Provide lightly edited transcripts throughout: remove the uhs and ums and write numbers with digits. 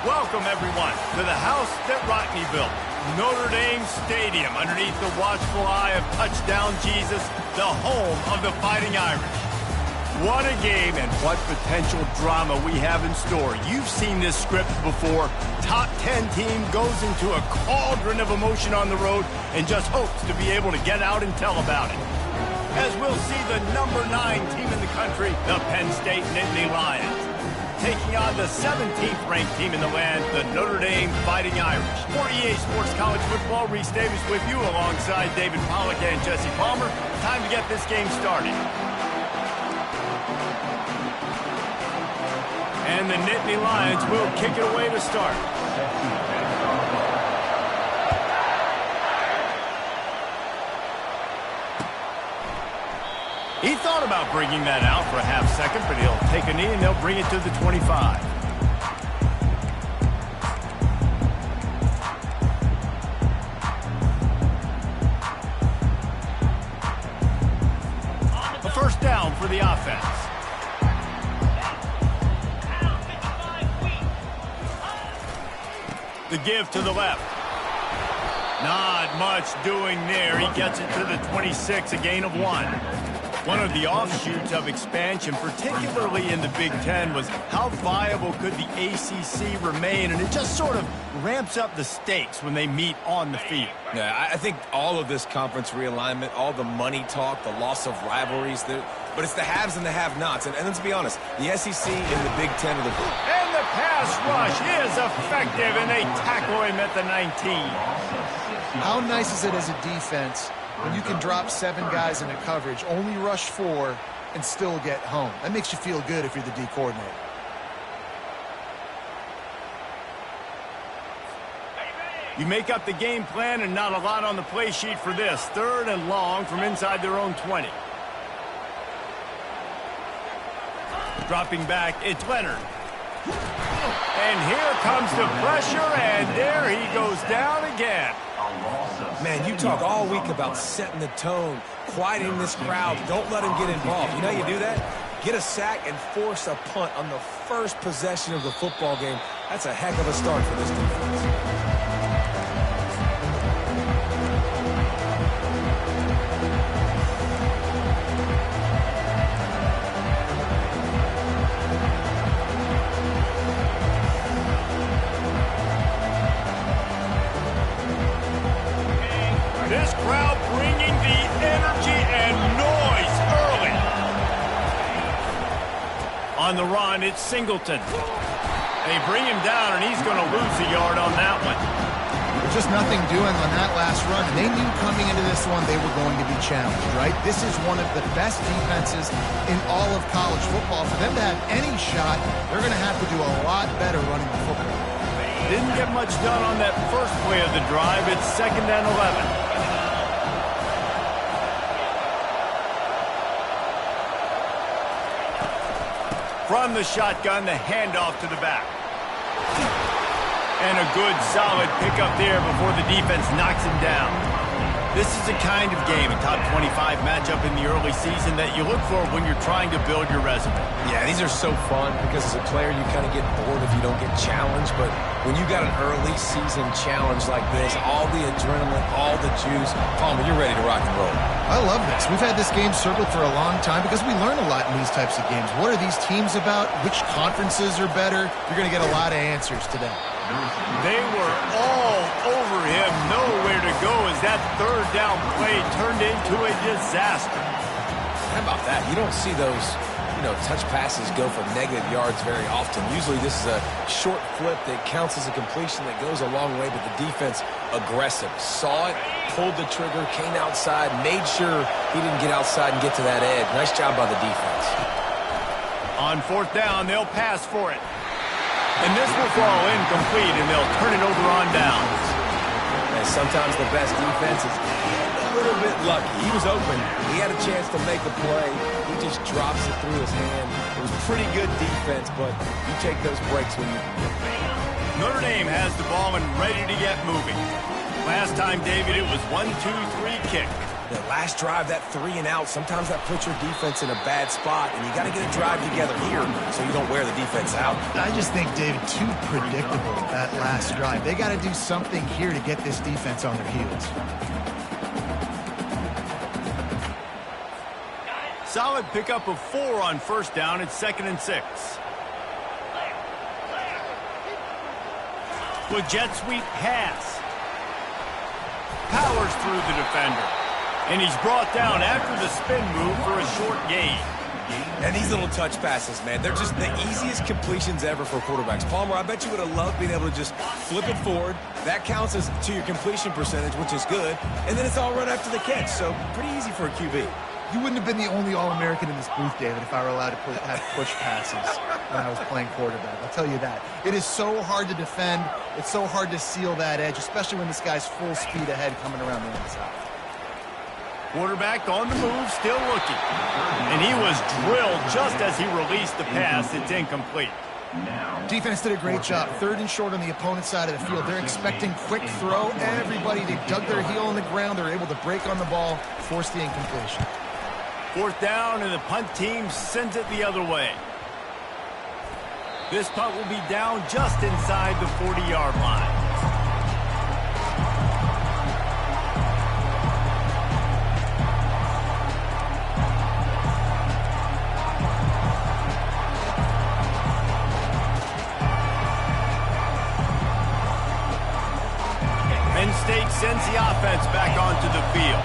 Welcome, everyone, to the house that Rockney built, Notre Dame Stadium, underneath the watchful eye of Touchdown Jesus, the home of the Fighting Irish. What a game and what potential drama we have in store. You've seen this script before. Top 10 team goes into a cauldron of emotion on the road and just hopes to be able to get out and tell about it. As we'll see the number 9 team in the country, the Penn State Nittany Lions, taking on the 17th ranked team in the land, the Notre Dame Fighting Irish. For EA Sports College Football, Reese Davis with you alongside David Pollack and Jesse Palmer. Time to get this game started. And the Nittany Lions will kick it away to start. He thought about bringing that out for a half second, but he'll take a knee and they'll bring it to the 25. A first down for the offense. The give to the left. Not much doing there. He gets it to the 26, a gain of 1. One of the offshoots of expansion, particularly in the Big Ten, was how viable could the ACC remain, and it just sort of ramps up the stakes when they meet on the field. Yeah, I think all of this conference realignment, all the money talk, the loss of rivalries, but it's the haves and the have-nots. And let's be honest, the SEC and the Big Ten are the... And the pass rush is effective, and they tackle him at the 19. How nice is it as a defense when you can drop 7 guys into coverage, only rush 4, and still get home? That makes you feel good if you're the D coordinator. You make up the game plan and not a lot on the play sheet for this. 3rd and long from inside their own 20. Dropping back, it's Leonard. And here comes the pressure, and there he goes down again. Man, you talk all week about setting the tone, quieting this crowd. Don't let him get involved. You know how you do that? Get a sack and force a punt on the first possession of the football game. That's a heck of a start for this defense. This crowd bringing the energy and noise early. On the run, it's Singleton. They bring him down, and he's going to lose a yard on that one. Just nothing doing on that last run, and they knew coming into this one they were going to be challenged, right? This is one of the best defenses in all of college football. For them to have any shot, they're going to have to do a lot better running the football. Didn't get much done on that first play of the drive. It's 2nd and 11. From the shotgun, the handoff to the back. And a good, solid pickup there before the defense knocks him down. This is the kind of game, a top 25 matchup in the early season, that you look for when you're trying to build your resume. Yeah, these are so fun because as a player, you kind of get bored if you don't get challenged. But when you got an early season challenge like this, all the adrenaline, all the juice, Palmer, you're ready to rock and roll. I love this. We've had this game circled for a long time because we learn a lot in these types of games. What are these teams about? Which conferences are better? You're going to get a lot of answers today. They were all over him, nowhere to go as that third down play turned into a disaster. How about that? You don't see those, touch passes go for negative yards very often. Usually this is a short flip that counts as a completion that goes a long way, but the defense aggressive. Saw it, pulled the trigger, came outside, made sure he didn't get outside and get to that edge. Nice job by the defense. On 4th down, they'll pass for it. And this will fall incomplete, and they'll turn it over on downs. And sometimes the best defense is a little bit lucky. He was open. He had a chance to make a play. He just drops it through his hand. It was pretty good defense, but you take those breaks when you can get them. Notre Dame has the ball and ready to get moving. Last time, David, it was 1-2-3 kick. The last drive, that 3 and out, sometimes that puts your defense in a bad spot, and you got to get a drive together here so you don't wear the defense out. I just think, David, too predictable, that last drive. They got to do something here to get this defense on their heels. Solid pickup of 4 on 1st down. It's 2nd and 6. With jet sweep pass. Powers through the defender. And he's brought down after the spin move for a short gain. And these little touch passes, man, they're just the easiest completions ever for quarterbacks. Palmer, I bet you would have loved being able to just flip it forward. That counts as to your completion percentage, which is good. And then it's all run after the catch, so pretty easy for a QB. You wouldn't have been the only All-American in this booth, David, if I were allowed to have push passes when I was playing quarterback. I'll tell you that. It is so hard to defend. It's so hard to seal that edge, especially when this guy's full speed ahead coming around the inside. Quarterback on the move, still looking. And he was drilled just as he released the pass. It's incomplete. Defense did a great job. 3rd and short on the opponent's side of the field. They're expecting quick throw. Everybody, they dug their heel on the ground. They're able to break on the ball, force the incompletion. 4th down, and the punt team sends it the other way. This punt will be down just inside the 40-yard line. Penn State sends the offense back onto the field.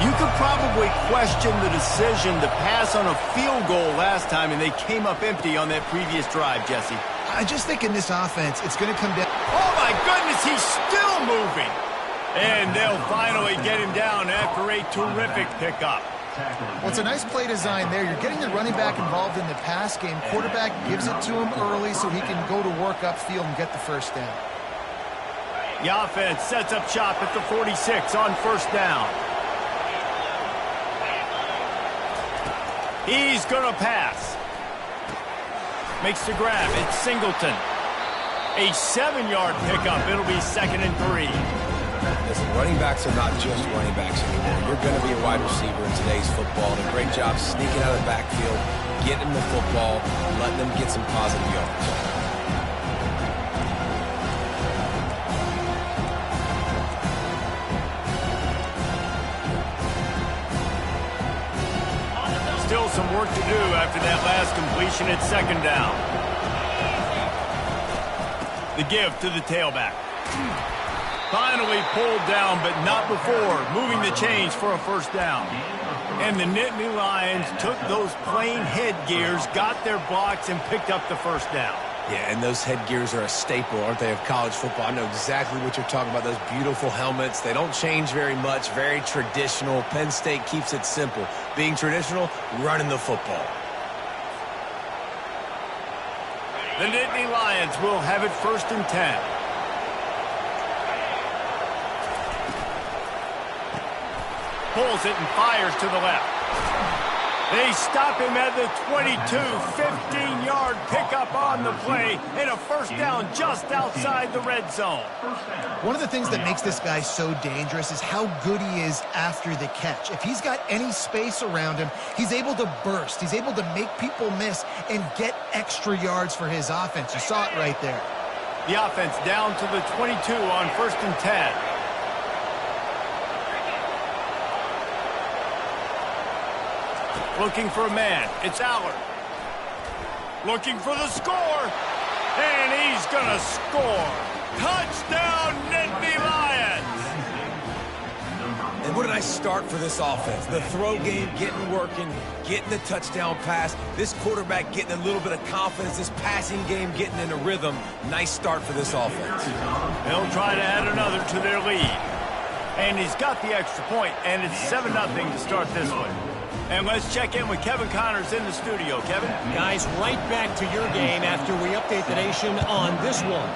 You could probably question the decision to pass on a field goal last time, and they came up empty on that previous drive, Jesse. I just think in this offense, it's going to come down. Oh, my goodness, he's still moving. And they'll finally get him down after a terrific pickup. Well, it's a nice play design there. You're getting the running back involved in the pass game. Quarterback gives it to him early so he can go to work upfield and get the 1st down. The offense sets up shop at the 46 on 1st down. He's going to pass. Makes the grab. It's Singleton. A 7-yard pickup. It'll be 2nd and 3. Listen, running backs are not just running backs anymore. You're going to be a wide receiver in today's football. And a great job sneaking out of the backfield, getting the football, letting them get some positive yards. Still some work to do after that last completion at 2nd down. The give to the tailback. Finally pulled down, but not before moving the chains for a 1st down. And the Nittany Lions took those plain headgears, got their blocks, and picked up the 1st down. Yeah, and those headgears are a staple, aren't they, of college football? I know exactly what you're talking about, those beautiful helmets. They don't change very much, very traditional. Penn State keeps it simple. Being traditional, running the football. The Nittany Lions will have it 1st and 10. Pulls it and fires to the left. They stop him at the 22, 15-yard pickup on the play, and a 1st down just outside the red zone. One of the things that makes this guy so dangerous is how good he is after the catch. If he's got any space around him, he's able to burst. He's able to make people miss and get extra yards for his offense. You saw it right there. The offense down to the 22 on 1st and 10. Looking for a man. It's Allard. Looking for the score. And he's going to score. Touchdown, Nittany Lions. And what a nice start for this offense. The throw game getting working, getting the touchdown pass. This quarterback getting a little bit of confidence. This passing game getting in a rhythm. Nice start for this offense. They'll try to add another to their lead. And he's got the extra point, and it's 7-0 to start this one. And let's check in with Kevin Connors in the studio. Kevin? Guys, right back to your game after we update the nation on this one.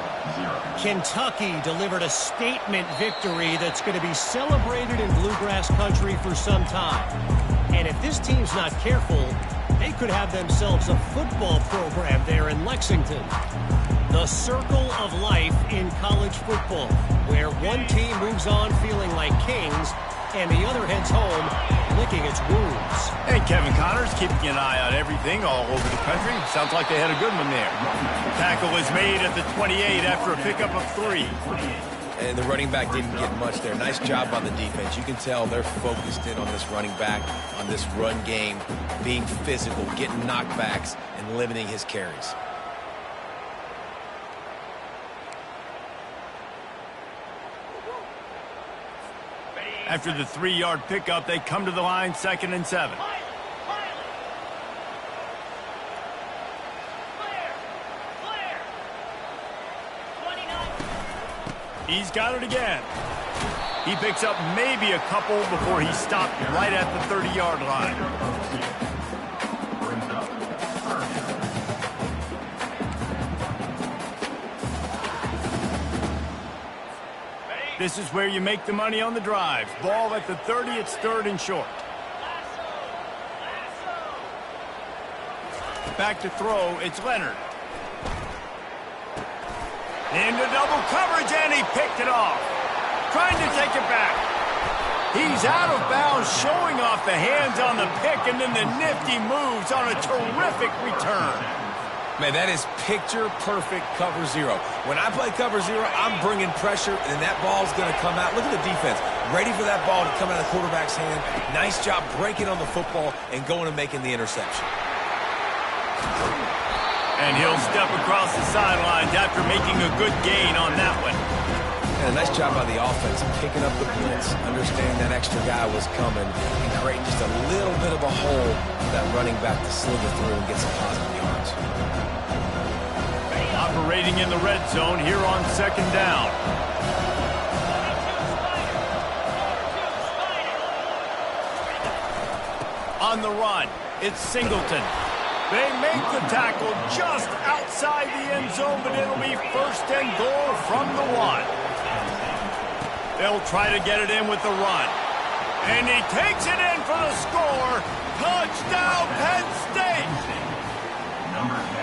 Kentucky delivered a statement victory that's going to be celebrated in Bluegrass country for some time. And if this team's not careful, they could have themselves a football program there in Lexington. The circle of life in college football, where one team moves on feeling like kings and the other heads home licking its wounds. And Kevin Connors keeping an eye on everything all over the country. Sounds like they had a good one there. Tackle is made at the 28 after a pickup of 3. And the running back didn't get much there. Nice job on the defense. You can tell they're focused in on this running back, on this run game, being physical, getting knockbacks, and limiting his carries. After the 3-yard pickup, they come to the line 2nd and 7. He's got it again. He picks up maybe a couple before he stopped right at the 30-yard line. This is where you make the money on the drives. Ball at the 30, it's 3rd and short. Back to throw, it's Leonard. Into double coverage, and he picked it off. Trying to take it back. He's out of bounds, showing off the hands on the pick, and then the nifty moves on a terrific return. Man, that is picture-perfect cover 0. When I play cover 0, I'm bringing pressure, and that ball's going to come out. Look at the defense. Ready for that ball to come out of the quarterback's hand. Nice job breaking on the football and going and making the interception. And he'll step across the sidelines after making a good gain on that one. And a nice job by the offense, picking up the blitz, understanding that extra guy was coming, and creating just a little bit of a hole for that running back to slither through and get some positive yards. Operating in the red zone here on 2nd down. On the run, it's Singleton. They make the tackle just outside the end zone, but it'll be 1st and goal from the 1. They'll try to get it in with the run. And he takes it in for the score. Touchdown, Penn State!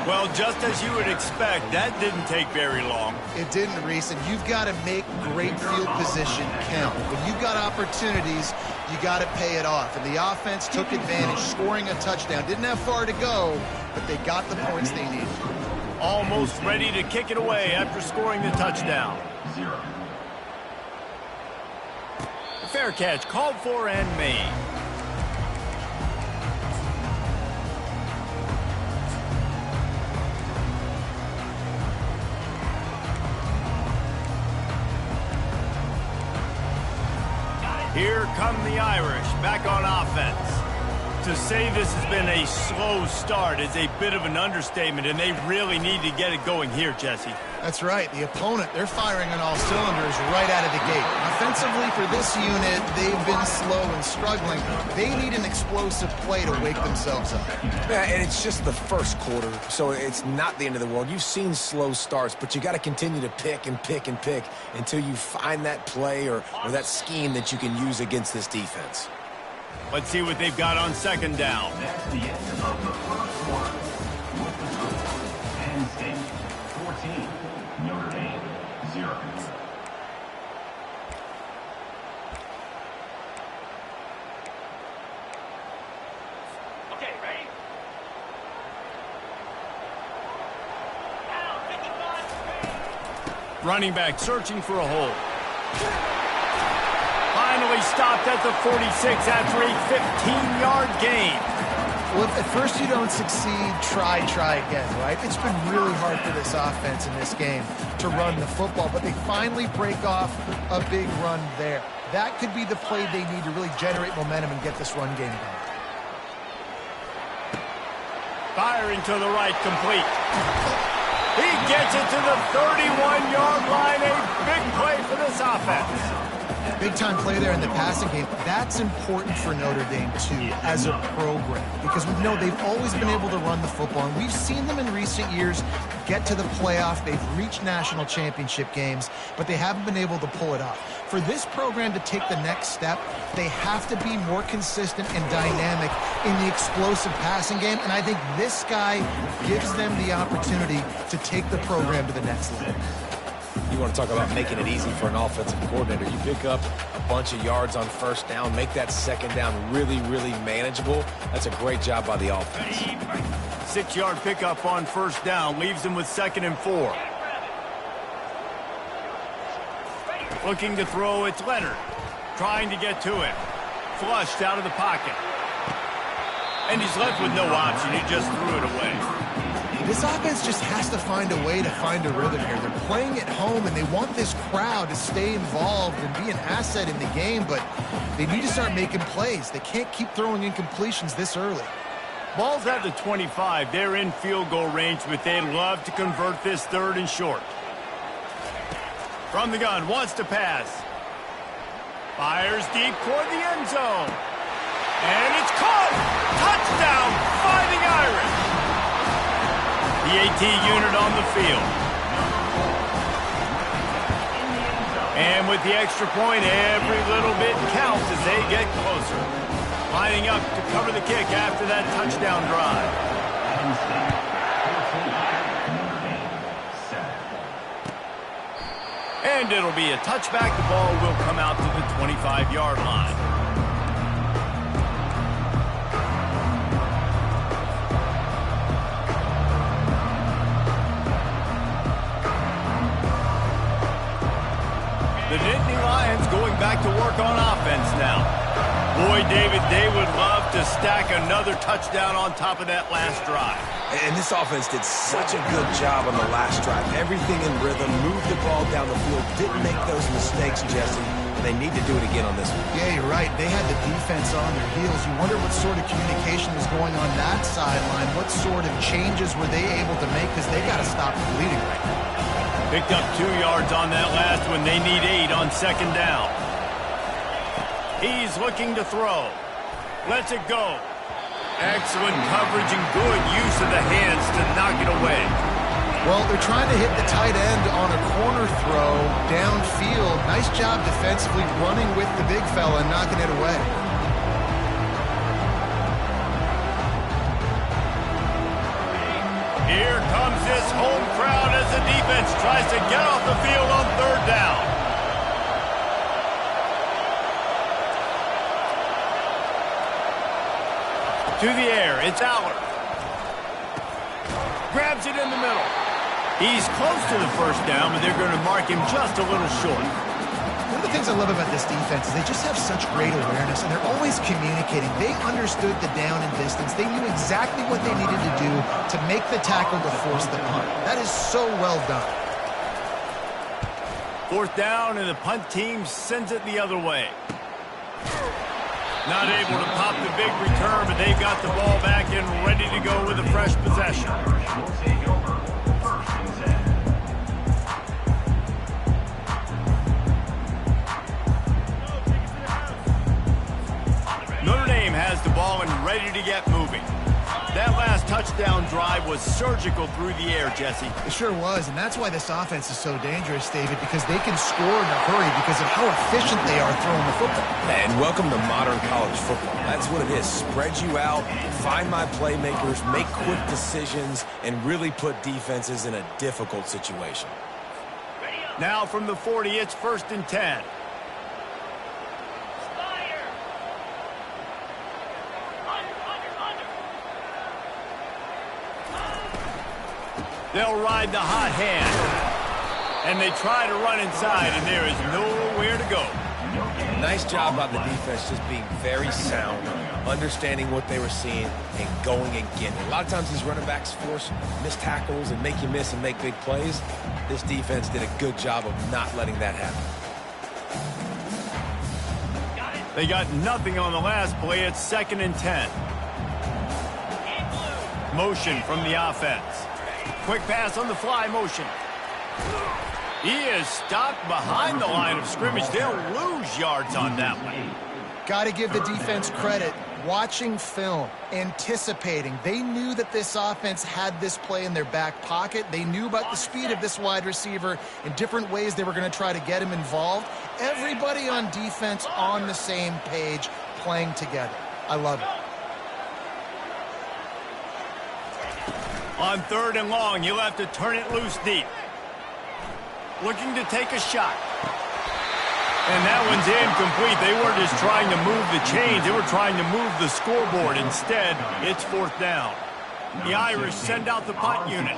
Well, just as you would expect, that didn't take very long. It didn't, Reese, and you've got to make great field position count. When you've got opportunities, you got to pay it off. And the offense took advantage, scoring a touchdown. Didn't have far to go, but they got the points they needed. Almost ready to kick it away after scoring the touchdown. Fair catch called for and made. Here come the Irish back on offense. To say this has been a slow start is a bit of an understatement, and they really need to get it going here, Jesse. That's right. The opponent, they're firing on all cylinders right out of the gate. Offensively for this unit, they've been slow and struggling. They need an explosive play to wake themselves up. Yeah, and it's just the first quarter, so it's not the end of the world. You've seen slow starts, but you got to continue to pick and pick and pick until you find that play or that scheme that you can use against this defense. Let's see what they've got on second down. That's the end of the first quarter. With the score, Penn State 14, Notre Dame 0. Okay, ready? Running back searching for a hole. Finally stopped at the 46 after a 15-yard gain. Well, if at first you don't succeed, try again, right? It's been really hard for this offense in this game to run the football, but they finally break off a big run there. That could be the play they need to really generate momentum and get this run game going. Firing to the right, complete. He gets it to the 31-yard line. A big play for this offense. Big-time play there in the passing game. That's important for Notre Dame, too, as a program, because we know they've always been able to run the football, and we've seen them in recent years get to the playoff. They've reached national championship games, but they haven't been able to pull it off. For this program to take the next step, they have to be more consistent and dynamic in the explosive passing game, and I think this guy gives them the opportunity to take the program to the next level. You want to talk about making it easy for an offensive coordinator. You pick up a bunch of yards on first down, make that second down really, really manageable. That's a great job by the offense. 6-yard pickup on first down leaves them with 2nd and 4. Looking to throw, it's Leonard. Trying to get to it. Flushed out of the pocket. And he's left with no option. He just threw it away. This offense just has to find a way to find a rhythm here. They're playing at home, and they want this crowd to stay involved and be an asset in the game, but they need to start making plays. They can't keep throwing incompletions this early. Ball's at the 25. They're in field goal range, but they'd love to convert this 3rd and short. From the gun, wants to pass. Fires deep toward the end zone. And it's caught! Touchdown, Fighting Irish! The AT unit on the field. And with the extra point, every little bit counts as they get closer. Lining up to cover the kick after that touchdown drive. And it'll be a touchback. The ball will come out to the 25-yard line. The Nittany Lions going back to work on offense now. Boy, David, they would love to stack another touchdown on top of that last drive. And this offense did such a good job on the last drive. Everything in rhythm, moved the ball down the field, didn't make those mistakes, Jesse. And they need to do it again on this one. Yeah, you're right. They had the defense on their heels. You wonder what sort of communication was going on that sideline. What sort of changes were they able to make, because they got to stop the bleeding right now. Picked up 2 yards on that last one. They need 8 on second down. He's looking to throw. Lets it go. Excellent coverage and good use of the hands to knock it away. Well, they're trying to hit the tight end on a corner throw downfield. Nice job defensively running with the big fella and knocking it away. Here comes this home crowd as the defense tries to get off the field on 3rd down. To the air, it's Aller. Grabs it in the middle. He's close to the first down, but they're going to mark him just a little short. One of the things I love about this defense is they just have such great awareness, and they're always communicating. They understood the down and distance. They knew exactly what they needed to do to make the tackle to force the punt. That is so well done. 4th down, and the punt team sends it the other way. Not able to pop the big return, but they've got the ball back and ready to go with a fresh possession. Will take over. First and 10. Notre Dame has the ball and ready to get moving. That last touchdown drive was surgical through the air, Jesse. It sure was, and that's why this offense is so dangerous, David, because they can score in a hurry because of how efficient they are throwing the football. And welcome to modern college football. That's what it is. Spread you out, find my playmakers, make quick decisions, and really put defenses in a difficult situation. Now from the 40, it's 1st and 10. They'll ride the hot hand. And they try to run inside, and there is nowhere to go. Nice job by the defense just being very sound, understanding what they were seeing, and going and getting it. A lot of times these running backs force missed tackles and make you miss and make big plays. This defense did a good job of not letting that happen. They got nothing on the last play. It's 2nd and 10. Motion from the offense. Quick pass on the fly motion. He is stopped behind the line of scrimmage. They'll lose yards on that one. Got to give the defense credit. Watching film, anticipating. They knew that this offense had this play in their back pocket. They knew about the speed of this wide receiver in different ways they were going to try to get him involved. Everybody on defense on the same page, playing together. I love it. On 3rd and long, you'll have to turn it loose deep. Looking to take a shot. And that one's incomplete. They weren't just trying to move the chains. They were trying to move the scoreboard. Instead, it's 4th down. The Irish send out the punt unit.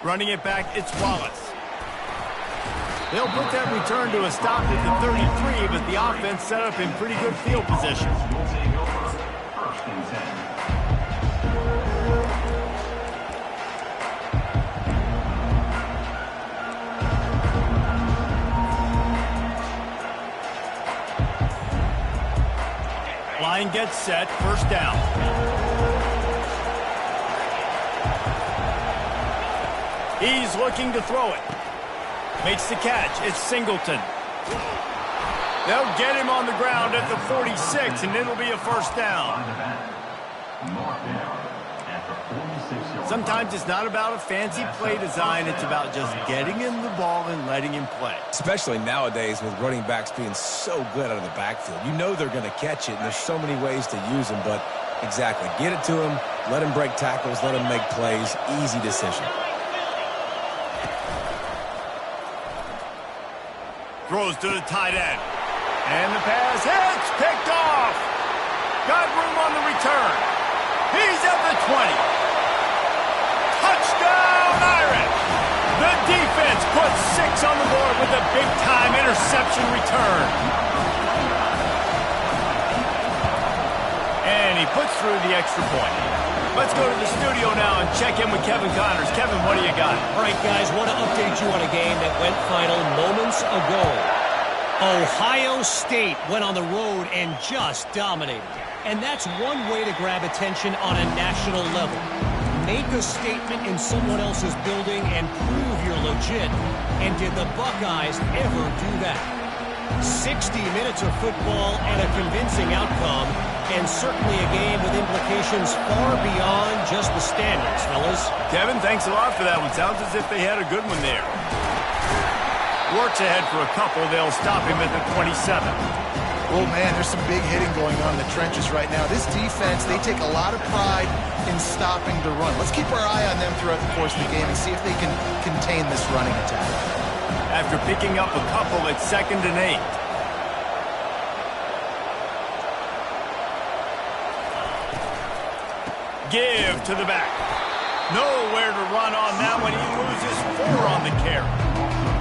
Running it back, it's Wallace. They'll put that return to a stop at the 33, but the offense set up in pretty good field position. Will take over. First and 10. Line gets set, 1st down. He's looking to throw it. Makes the catch. It's Singleton. They'll get him on the ground at the 46, and it'll be a 1st down. Sometimes it's not about a fancy play design. It's about just getting him the ball and letting him play. Especially nowadays with running backs being so good out of the backfield. You know they're going to catch it, and there's so many ways to use them, but exactly. Get it to him, let him break tackles, let him make plays. Easy decision. Throws to the tight end. And the pass hits, picked off. Got room on the return. He's at the 20. Touchdown, Irish. The defense puts 6 on the board with a big-time interception return. And he puts through the extra point. Let's go to the studio now and check in with Kevin Connors. Kevin, what do you got? All right, guys, want to update you on a game that went final moments ago. Ohio State went on the road and just dominated. And that's one way to grab attention on a national level. Make a statement in someone else's building and prove you're legit. And did the Buckeyes ever do that? 60 minutes of football and a convincing outcome, and certainly a game with implications far beyond just the standings, fellas. Kevin, thanks a lot for that one. Sounds as if they had a good one there. Works ahead for a couple. They'll stop him at the 27. Oh, man, there's some big hitting going on in the trenches right now. This defense, they take a lot of pride in stopping the run. Let's keep our eye on them throughout the course of the game and see if they can contain this running attack. After picking up a couple, it's 2nd and 8. Give to the back. Nowhere to run on that one. He loses 4 on the carry.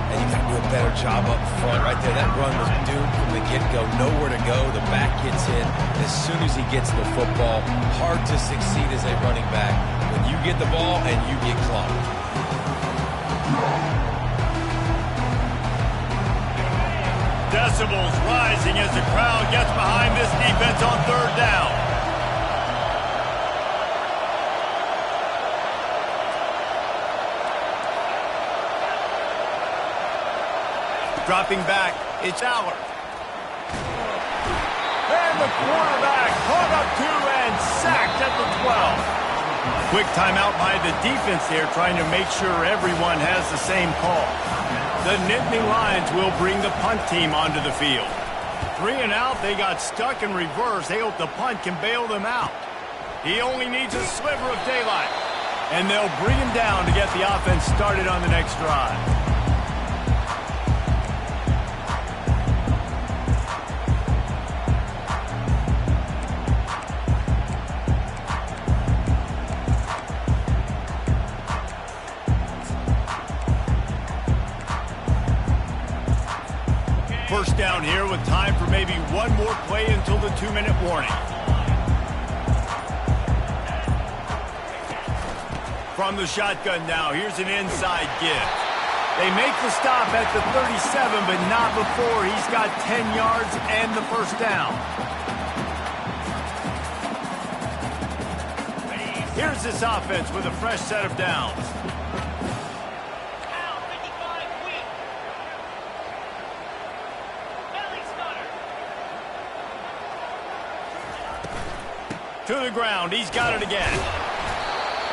And you got to do a better job up front right there. That run was doomed from the get-go. Nowhere to go. The back gets hit. As soon as he gets the football, hard to succeed as a running back when you get the ball and you get clocked. Decibels rising as the crowd gets behind this defense on third down. Dropping back, it's Aller. And the quarterback caught up to and sacked at the 12. Quick timeout by the defense there, trying to make sure everyone has the same call. The Nittany Lions will bring the punt team onto the field. 3 and out, they got stuck in reverse. They hope the punt can bail them out. He only needs a sliver of daylight. And they'll bring him down to get the offense started on the next drive. First down here with time for maybe one more play until the 2-minute warning. From the shotgun now, here's an inside give. They make the stop at the 37, but not before he's got 10 yards and the first down. Here's this offense with a fresh set of downs. To the ground, he's got it again.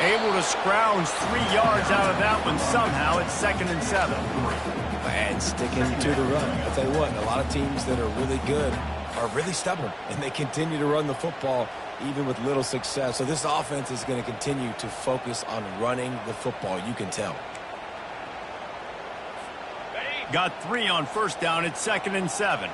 Able to scrounge 3 yards out of that one somehow. It's 2nd and 7. And sticking to the run. I'll tell you what, a lot of teams that are really good are really stubborn, and they continue to run the football even with little success. So this offense is going to continue to focus on running the football, you can tell. Got 3 on first down. It's 2nd and 7.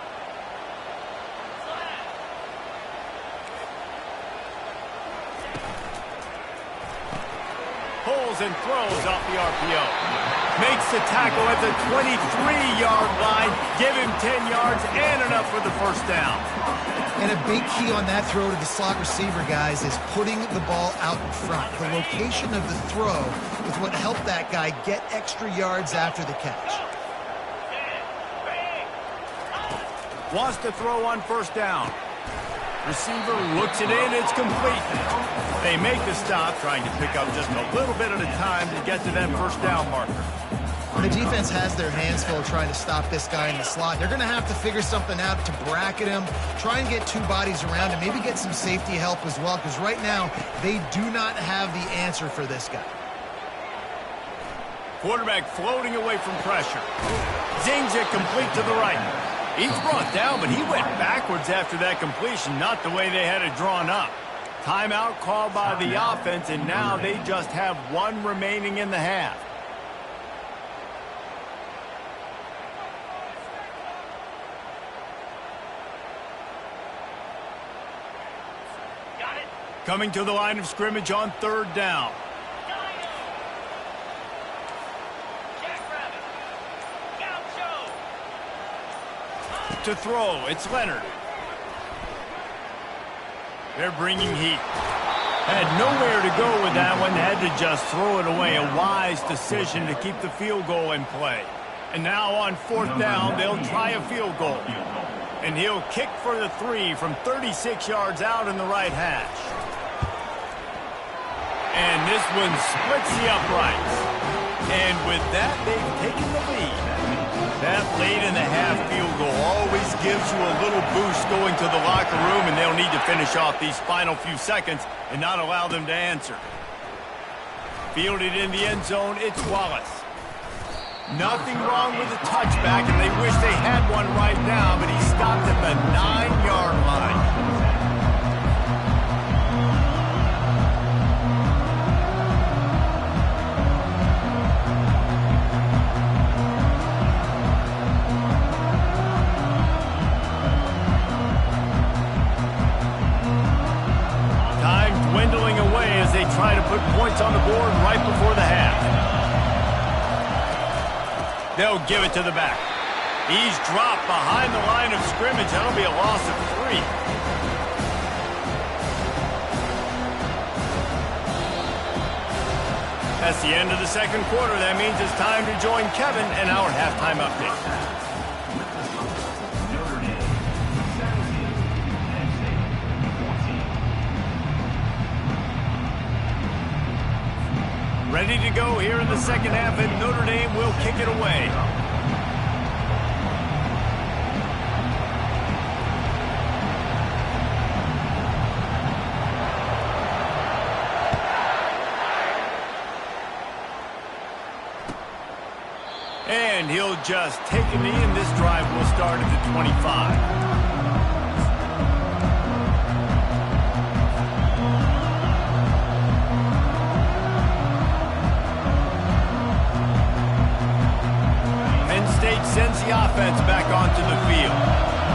Pulls and throws off the RPO. Makes the tackle at the 23-yard line. Give him 10 yards and enough for the first down. And a big key on that throw to the slot receiver, guys, is putting the ball out in front. The location of the throw is what helped that guy get extra yards after the catch. Wants to throw on first down. Receiver looks it in. It's complete. They make the stop, trying to pick up just a little bit at a time to get to that first down marker. The defense has their hands full trying to stop this guy in the slot. They're going to have to figure something out to bracket him, try and get 2 bodies around him, maybe get some safety help as well, because right now they do not have the answer for this guy. Quarterback floating away from pressure. Zings it complete to the right. He's brought down, but he went backwards after that completion, not the way they had it drawn up. Timeout called by the offense, and now they just have 1 remaining in the half. Coming to the line of scrimmage on third down. To throw, it's Leonard. They're bringing heat. Had nowhere to go with that one. Had to just throw it away. A wise decision to keep the field goal in play. And now on fourth down, they'll try a field goal. And he'll kick for the 3 from 36 yards out in the right hash. And this one splits the uprights. And with that, they've taken the lead. That late-in-the-half field goal always gives you a little boost going to the locker room, and they'll need to finish off these final few seconds and not allow them to answer. Fielded in the end zone, it's Wallace. Nothing wrong with the touchback, and they wish they had one right now, but he stopped at the 9-yard line. They try to put points on the board right before the half. They'll give it to the back. He's dropped behind the line of scrimmage. That'll be a loss of 3. That's the end of the second quarter. That means it's time to join Kevin and our halftime update. Ready to go here in the second half, and Notre Dame will kick it away. And he'll just take a knee, and this drive will start at the 25. Sends the offense back onto the field.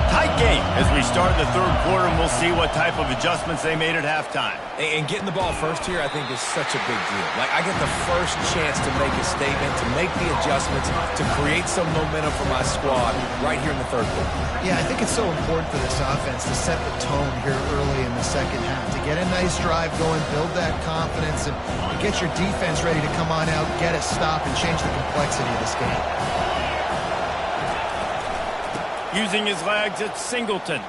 Tight game as we start the third quarter, and we'll see what type of adjustments they made at halftime. And getting the ball first here, I think, is such a big deal. Like, I get the first chance to make a statement, to make the adjustments, to create some momentum for my squad right here in the third quarter. Yeah, I think it's so important for this offense to set the tone here early in the second half, to get a nice drive going, build that confidence, and get your defense ready to come on out, get a stop, and change the complexity of this game. Using his legs, it's Singleton.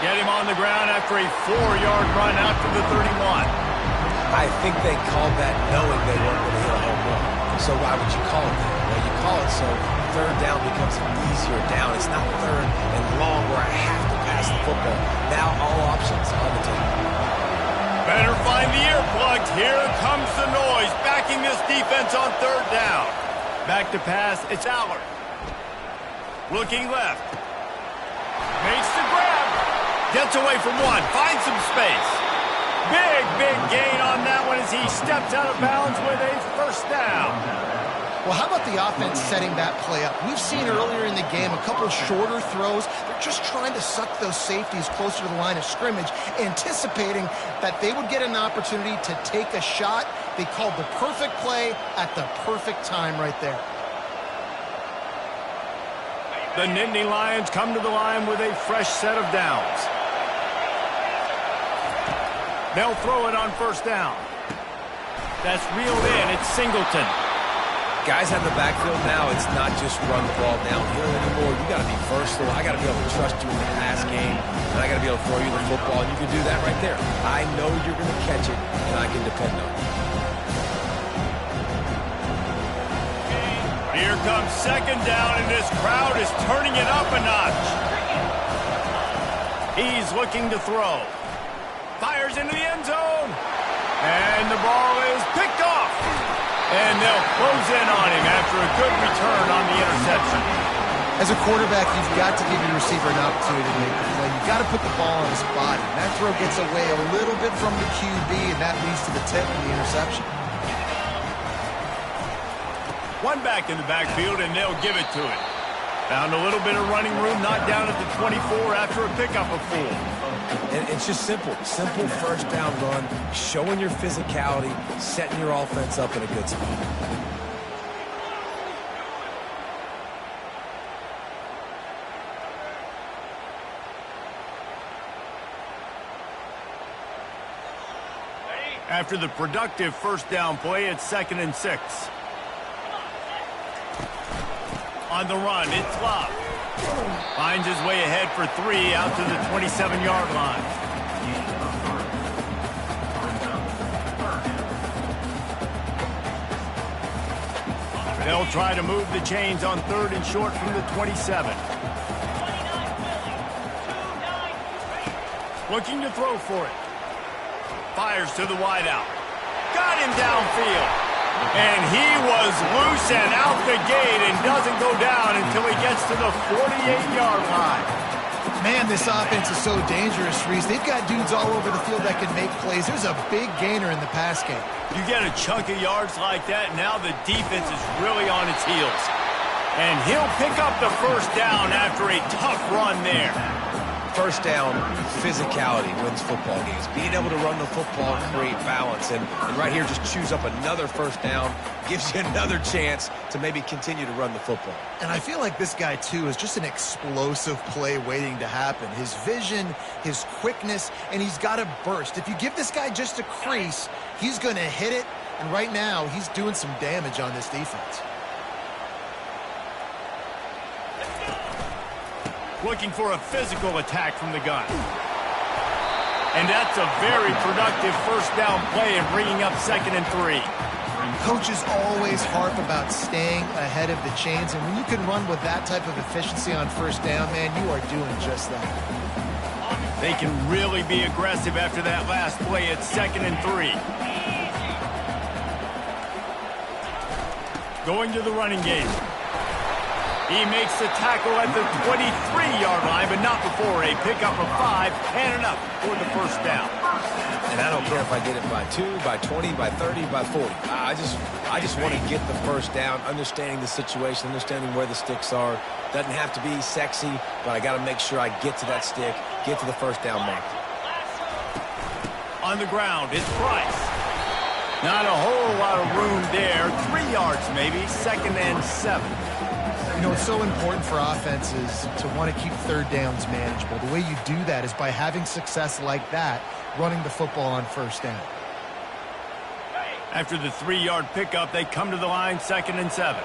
Get him on the ground after a 4-yard run out to the 31. I think they called that knowing they weren't going to hit a home run. So why would you call it that? Well, you call it so third down becomes an easier down. It's not third and long where I have to pass the football. Now all options on the table. Better find the earplugs. Here comes the noise, backing this defense on third down. Back to pass, it's Allard. Looking left. Makes the grab. Gets away from one. Finds some space. Big gain on that one as he steps out of bounds with a first down. Well, how about the offense setting that play up? We've seen earlier in the game a couple shorter throws. They're just trying to suck those safeties closer to the line of scrimmage, anticipating that they would get an opportunity to take a shot. They called the perfect play at the perfect time right there. The Nittany Lions come to the line with a fresh set of downs. They'll throw it on first down. That's reeled in. It's Singleton. Guys have the backfield now. It's not just run the ball downhill anymore. You got to be versatile. I got to be able to trust you in the pass game, and I got to be able to throw you the football, and you can do that right there. I know you're going to catch it, and I can depend on it. Here comes second down, and this crowd is turning it up a notch. He's looking to throw. Fires into the end zone. And the ball is picked off. And they'll close in on him after a good return on the interception. As a quarterback, you've got to give your receiver an opportunity to make the play. You've got to put the ball on his body. That throw gets away a little bit from the QB, and that leads to the tip and the interception. One back in the backfield, and they'll give it to it. Found a little bit of running room, not down at the 24 after a pickup of 4. And it's just simple first down run, showing your physicality, setting your offense up in a good spot. After the productive first down play, it's 2nd and 6. On the run, it's Love. Finds his way ahead for 3 out to the 27-yard line. They'll try to move the chains on 3rd and short from the 27. Looking to throw for it. Fires to the wideout. Got him downfield. And he was loose and out the gate and doesn't go down until he gets to the 48-yard line. Man, this offense is so dangerous, Reese. They've got dudes all over the field that can make plays. There's a big gainer in the pass game. You get a chunk of yards like that, now the defense is really on its heels. And he'll pick up the first down after a tough run there. First down, physicality wins football games. Being able to run the football and create balance. And right here, just choose up another first down, gives you another chance to maybe continue to run the football. And I feel like this guy, too, is just an explosive play waiting to happen. His vision, his quickness, and he's got a burst. If you give this guy just a crease, he's going to hit it. And right now, he's doing some damage on this defense. Looking for a physical attack from the gun. And that's a very productive first down play and bringing up 2nd and 3. Coaches always harp about staying ahead of the chains, and when you can run with that type of efficiency on first down, man, you are doing just that. They can really be aggressive after that last play at 2nd and 3. Going to the running game. He makes the tackle at the 23-yard line, but not before a pickup of 5 and enough for the first down. And I don't care if I get it by 2, by 20, by 30, by 40. I just want to get the first down, understanding the situation, understanding where the sticks are. Doesn't have to be sexy, but I got to make sure I get to that stick, get to the first down mark. On the ground, it's Price. Not a whole lot of room there. 3 yards maybe, 2nd and 7. You know, it's so important for offenses to want to keep third downs manageable. The way you do that is by having success like that, running the football on first down. After the 3-yard pickup, they come to the line, 2nd and 7.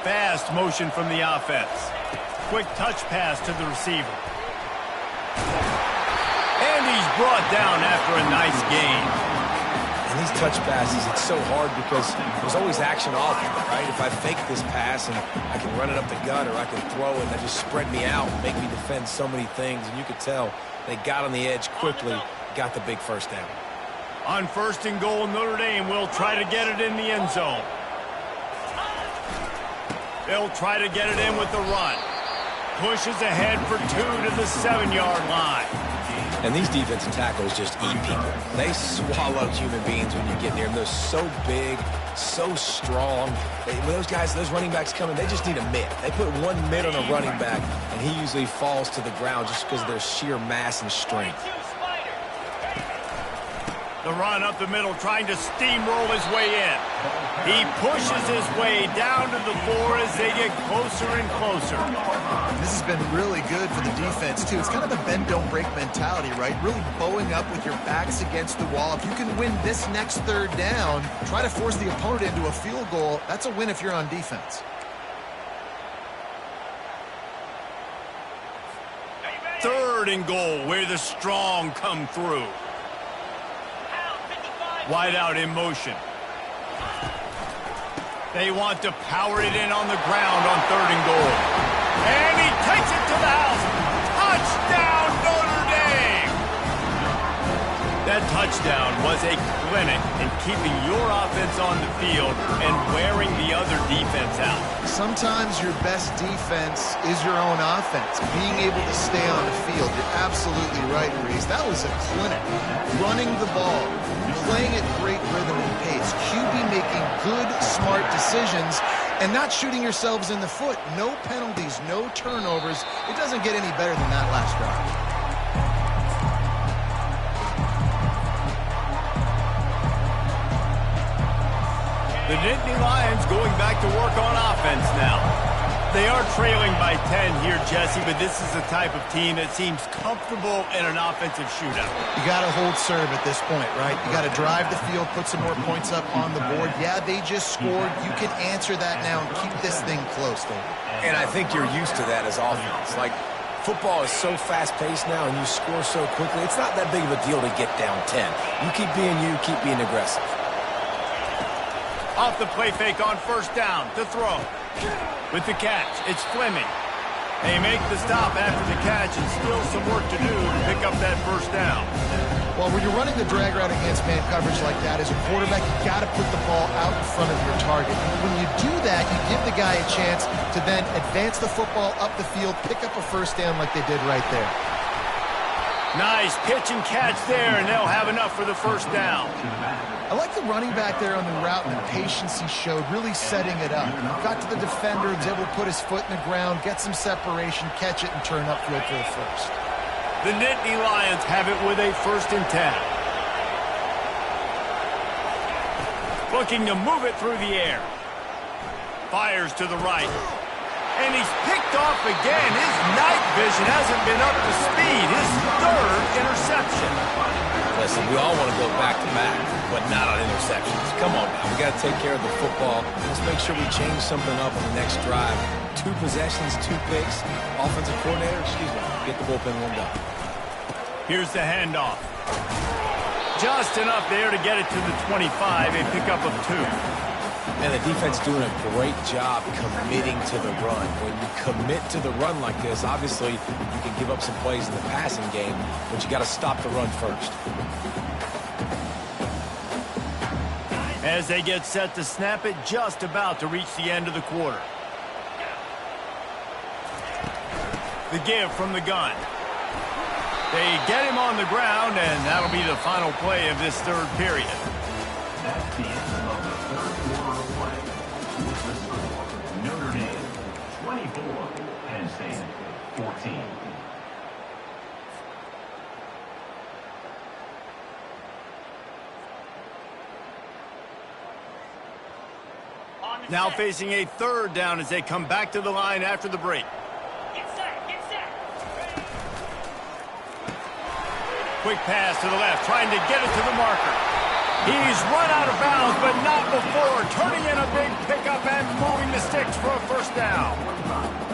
Fast motion from the offense. Quick touch pass to the receiver. And he's brought down after a nice gain. And these touch passes, it's so hard because there's always action off of it, right? If I fake this pass and I can run it up the gut or I can throw it and that just spread me out and make me defend so many things. And you could tell they got on the edge quickly, got the big first down. On 1st and goal, Notre Dame will try to get it in the end zone. They'll try to get it in with the run. Pushes ahead for 2 to the 7-yard line. And these defensive tackles just eat people. They swallow human beings when you get near them. They're so big, so strong. When those guys, those running backs come in, they just need a mitt. They put 1 mitt on a running back, and he usually falls to the ground just because of their sheer mass and strength. The run up the middle, trying to steamroll his way in. He pushes his way down to the floor as they get closer and closer. This has been really good for the defense, too. It's kind of a bend-don't-break mentality, right? Really bowing up with your backs against the wall. If you can win this next third down, try to force the opponent into a field goal. That's a win if you're on defense. 3rd and goal, where the strong come through. Wide out in motion. They want to power it in on the ground on 3rd and goal. And he takes it to the house. Touchdown, Notre Dame! That touchdown was a clinic in keeping your offense on the field and wearing the other defense out. Sometimes your best defense is your own offense. Being able to stay on the field. You're absolutely right, Reese. That was a clinic. Running the ball, playing at great rhythm and pace. QB making good, smart decisions and not shooting yourselves in the foot. No penalties, no turnovers. It doesn't get any better than that last drive. The Nittany Lions going back to work on offense now. They are trailing by 10 here, Jesse, but this is the type of team that seems comfortable in an offensive shootout. You got to hold serve at this point, right? You got to drive the field, put some more points up on the board. Yeah, they just scored. You can answer that now and keep this thing close, David. And I think you're used to that as offense. Like, football is so fast-paced now and you score so quickly, it's not that big of a deal to get down 10. You keep being you, keep being aggressive. Off the play fake on 1st down to throw. With the catch, it's Fleming. They make the stop after the catch and still some work to do to pick up that 1st down. Well, when you're running the drag route against man coverage like that, as a quarterback, you got to put the ball out in front of your target. When you do that, you give the guy a chance to then advance the football up the field, pick up a 1st down like they did right there. Nice pitch and catch there, and they'll have enough for the 1st down. I like the running back there on the route and the patience he showed, really setting it up. Got to the defender, was able to put his foot in the ground, get some separation, catch it, and turn upfield for the 1st. The Nittany Lions have it with a 1st and 10. Looking to move it through the air. Fires to the right. And he's picked off again. His night vision hasn't been up to speed. His 3rd interception. Listen, we all want to go back-to-back, but not on interceptions. Come on now. We got to take care of the football. Let's make sure we change something up on the next drive. 2 possessions, 2 picks. Offensive coordinator, get the bullpen warmed up. Here's the handoff. Just enough there to get it to the 25, a pickup of 2. And the defense doing a great job committing to the run. When you commit to the run like this, obviously you can give up some plays in the passing game, but you got to stop the run first. As they get set to snap it, just about to reach the end of the quarter. The give from the gun. They get him on the ground, and that'll be the final play of this third period. That's the end of the third quarter of play. With the score, Notre Dame 24, Penn State 14. Now facing a third down as they come back to the line after the break. Quick pass to the left, trying to get it to the marker. He's run out of bounds, but not before turning in a big pickup and moving the sticks for a first down.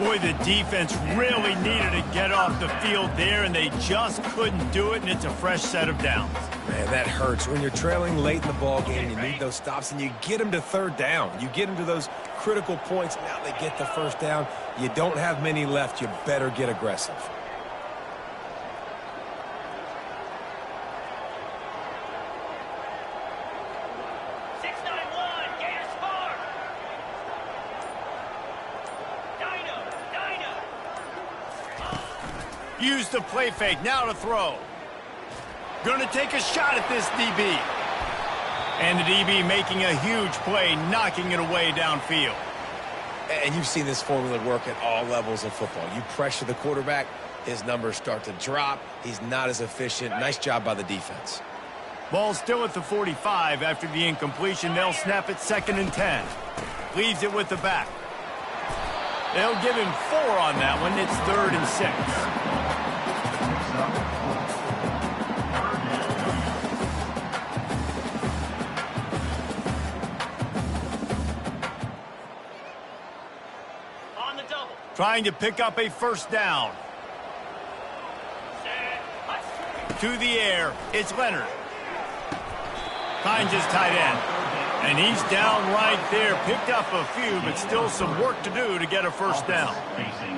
Boy, the defense really needed to get off the field there, and they just couldn't do it, and it's a fresh set of downs. Man, that hurts. When you're trailing late in the ball game, you need those stops, and you get them to third down. You get them to those critical points. Now they get the first down. You don't have many left. You better get aggressive. Use the play fake, now to throw. Gonna take a shot at this DB. And the DB making a huge play, knocking it away downfield. And you've seen this formula work at all levels of football. You pressure the quarterback, his numbers start to drop. He's not as efficient. Nice job by the defense. Ball still at the 45 after the incompletion. They'll snap it 2nd and 10. Leaves it with the back. They'll give him 4 on that one. It's 3rd and 6. Trying to pick up a first down. To the air, it's Leonard. Finds his tight end. And he's down right there. Picked up a few, but still some work to do to get a first down.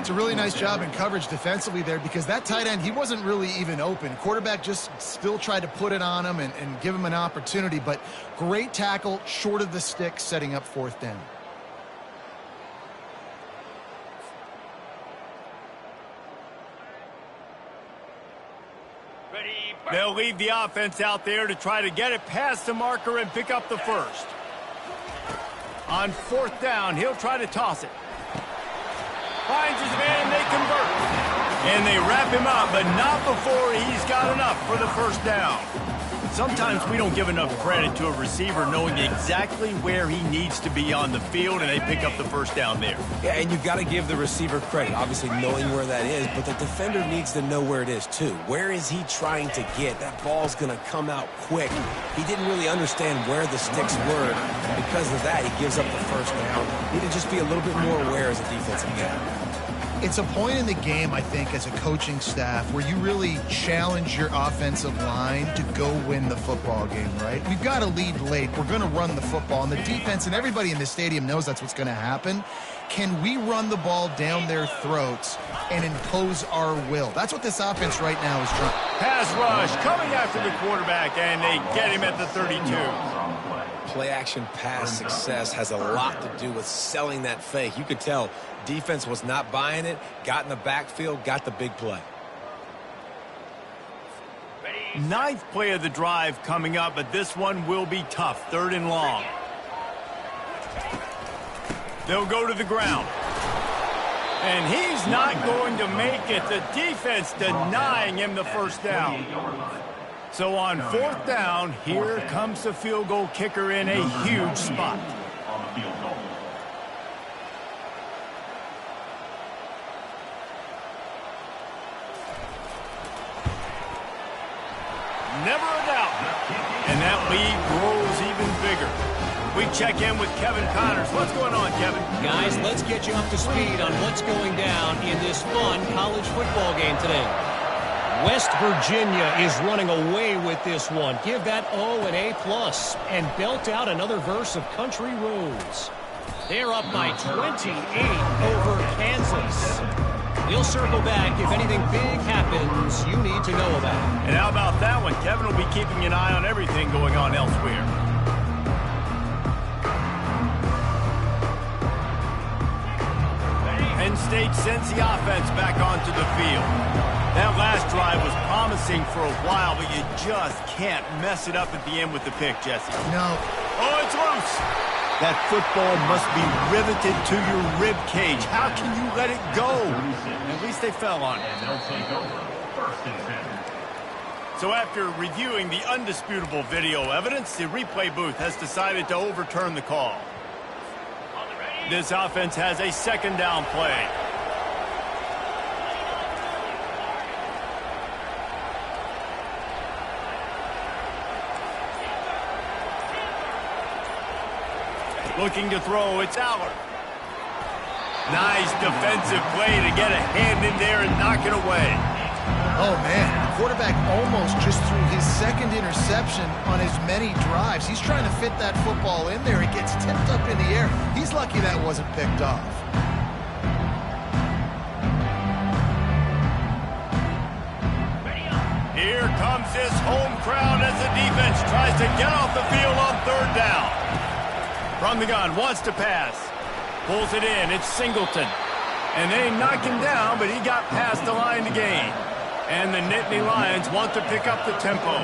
It's a really nice job in coverage defensively there, because that tight end, he wasn't really even open. Quarterback just still tried to put it on him and give him an opportunity, but great tackle, short of the stick, setting up 4th down. They'll leave the offense out there to try to get it past the marker and pick up the first. On 4th down, he'll try to toss it. Finds his man, and they convert. And they wrap him up, but not before he's got enough for the first down. Sometimes we don't give enough credit to a receiver knowing exactly where he needs to be on the field, and they pick up the first down there. Yeah, and you've got to give the receiver credit, obviously knowing where that is, but the defender needs to know where it is too. Where is he trying to get? That ball's going to come out quick. He didn't really understand where the sticks were. Because of that, he gives up the first down. Need to just be a little bit more aware as a defensive guy. It's a point in the game, I think, as a coaching staff where you really challenge your offensive line to go win the football game, right? We've got to lead late. We're going to run the football, and the defense and everybody in the stadium knows that's what's going to happen. Can we run the ball down their throats and impose our will? That's what this offense right now is trying. Pass rush coming after the quarterback, and they get him at the 32. Play-action pass success has a lot to do with selling that fake. You could tell defense was not buying it, got in the backfield, got the big play. 9th play of the drive coming up, but this one will be tough. 3rd and long. They'll go to the ground. And he's not going to make it. The defense denying him the first down. So on 4th down, here comes the field goal kicker in a huge spot. Never a doubt. And that lead grows even bigger. We check in with Kevin Connors. What's going on, Kevin? Guys, let's get you up to speed on what's going down in this fun college football game today. West Virginia is running away with this one. Give that O an A+, and belt out another verse of country roads. They're up by 28 over Kansas. We'll circle back if anything big happens you need to know about. And how about that one? Kevin will be keeping an eye on everything going on elsewhere. Penn State sends the offense back onto the field. That last drive was promising for a while, but you just can't mess it up at the end with the pick, Jesse. No. Oh, it's loose. That football must be riveted to your rib cage. How can you let it go? At least they fell on it. And they'll take over 1st and 10. So after reviewing the undisputable video evidence, the replay booth has decided to overturn the call. This offense has a 2nd down play. Looking to throw, it's Allard. Nice defensive play to get a hand in there and knock it away. Oh, man. The quarterback almost just threw his 2nd interception on as many drives. He's trying to fit that football in there. It gets tipped up in the air. He's lucky that wasn't picked off. Here comes this home crowd as the defense tries to get off the field on 3rd down. From the gun, wants to pass. Pulls it in, it's Singleton. And they knock him down, but he got past the line to gain. And the Nittany Lions want to pick up the tempo.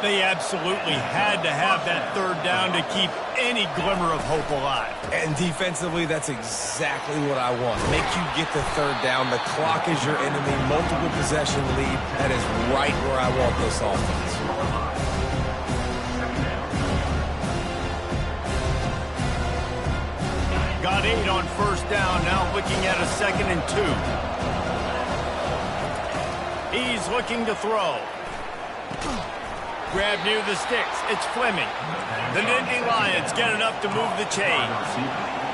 They absolutely had to have that 3rd down to keep any glimmer of hope alive. And defensively, that's exactly what I want. Make you get the 3rd down. The clock is your enemy. Multiple possession lead. That is right where I want this offense. Got 8 on 1st down, now looking at a 2nd and 2. He's looking to throw. Grab near the sticks, it's Fleming. The Nittany Lions get enough to move the chains.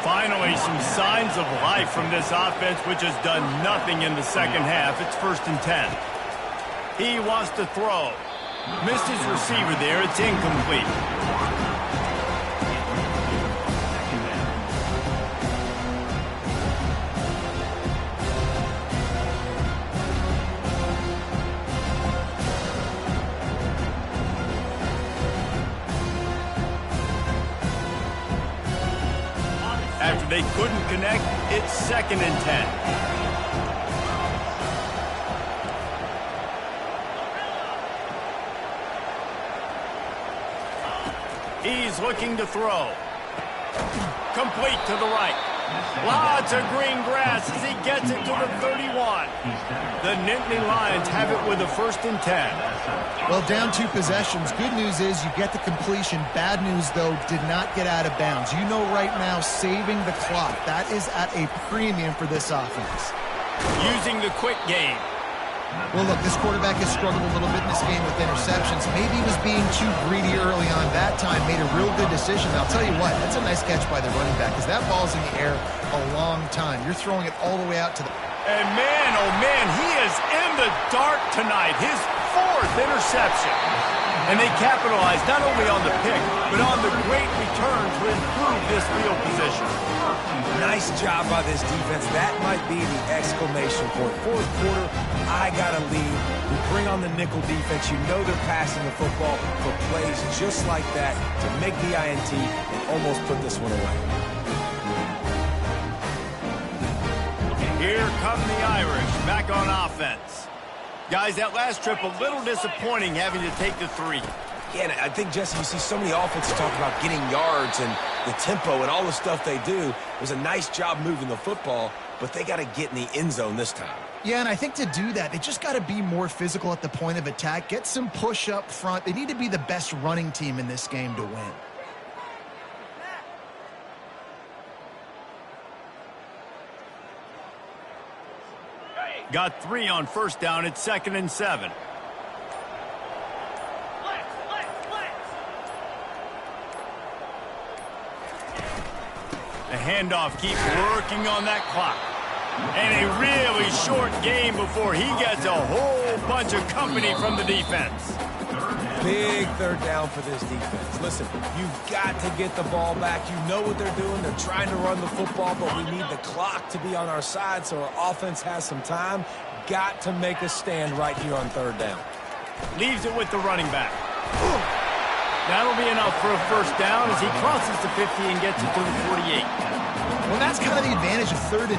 Finally, some signs of life from this offense, which has done nothing in the 2nd half. It's 1st and 10. He wants to throw. Missed his receiver there, it's incomplete. After they couldn't connect, it's 2nd and 10. He's looking to throw. Complete to the right. Lots of green grass as he gets it to the 31. The Nittany Lions have it with a 1st and 10. Well, down 2 possessions. Good news is you get the completion. Bad news, though, did not get out of bounds. You know right now, saving the clock. That is at a premium for this offense. Using the quick game. Well, look, this quarterback has struggled a little bit in this game with interceptions. Maybe he was being too greedy early on. That time made a real good decision. I'll tell you what, that's a nice catch by the running back because that ball's in the air a long time. You're throwing it all the way out to the... And man, oh man, he is in the dark tonight. His 4th interception. And they capitalized not only on the pick, but on the great return to improve this field position. Nice job by this defense. That might be the exclamation point. 4th quarter, I got to lead. We bring on the nickel defense. You know they're passing the football for plays just like that to make the INT and almost put this one away. Here come the Irish back on offense. Guys, that last trip a little disappointing having to take the 3. Yeah, and I think, Jesse, you see so many offenses talk about getting yards and the tempo and all the stuff they do. It was a nice job moving the football, but they got to get in the end zone this time. Yeah, and I think to do that, they just got to be more physical at the point of attack, get some push up front. They need to be the best running team in this game to win. Got 3 on 1st down. It's 2nd and 7. The handoff keeps working on that clock. And a really short game before he gets a whole whole bunch of company from the defense. Big third down for this defense. Listen, you've got to get the ball back. You know what they're doing. They're trying to run the football, but we need the clock to be on our side so our offense has some time. Got to make a stand right here on third down. Leaves it with the running back. That'll be enough for a first down as he crosses the 50 and gets it to the 48. Well, that's kind of the advantage of third and